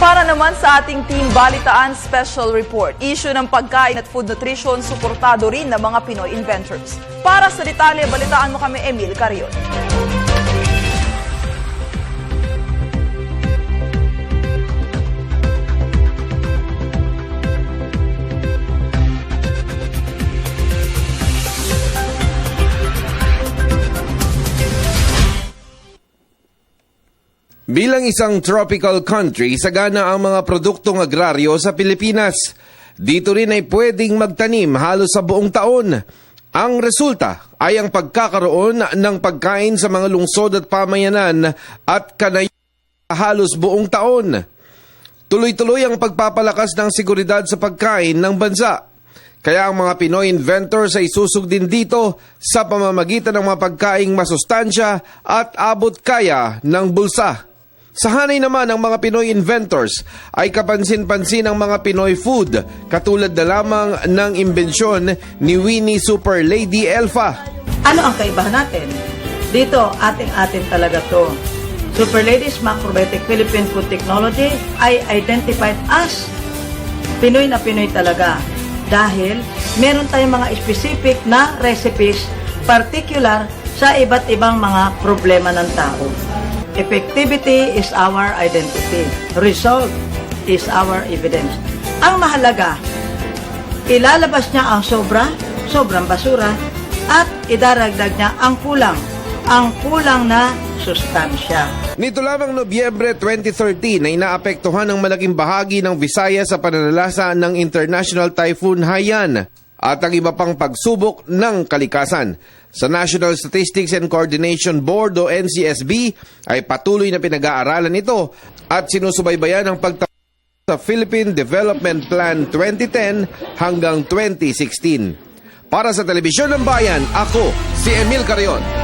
Para naman sa ating Team Balitaan Special Report, issue ng pagkain at food nutrition suportado rin ng mga Pinoy inventors. Para sa detalye, balitaan mo kami, Emil Carion. Bilang isang tropical country, sagana ang mga produktong agraryo sa Pilipinas. Dito rin ay pwedeng magtanim halos sa buong taon. Ang resulta ay ang pagkakaroon ng pagkain sa mga lungsod at pamayanan at kanayunan halos buong taon. Tuloy-tuloy ang pagpapalakas ng seguridad sa pagkain ng bansa. Kaya ang mga Pinoy inventors ay susug din dito sa pamamagitan ng mga pagkaing masustansya at abot kaya ng bulsa. Sa hanay naman ng mga Pinoy inventors ay kapansin-pansin ang mga Pinoy food, katulad na lamang ng imbensyon ni Winnie Super Lady Elfa. Ano ang kaibahan natin? Dito, ating talaga to. Super Ladies Macrobiotic Philippine Food Technology ay identified as Pinoy na Pinoy talaga. Dahil meron tayong mga specific na recipes particular sa iba't ibang mga problema ng tao. Effectivity is our identity. Result is our evidence. Ang mahalaga, ilalabas niya ang sobrang basura, at idaragdag niya ang kulang na sustansya. Nito lamang Nobyembre 2013 ay naapektuhan ng malaking bahagi ng Visayas sa pananalasa ng International Typhoon Haiyan at ang iba pang pagsubok ng kalikasan. Sa National Statistics and Coordination Board o NCSB ay patuloy na pinag-aaralan ito at sinusubaybayan ang pagtapos sa Philippine Development Plan 2010 hanggang 2016. Para sa Telebisyon ng Bayan, ako si Emil Carion.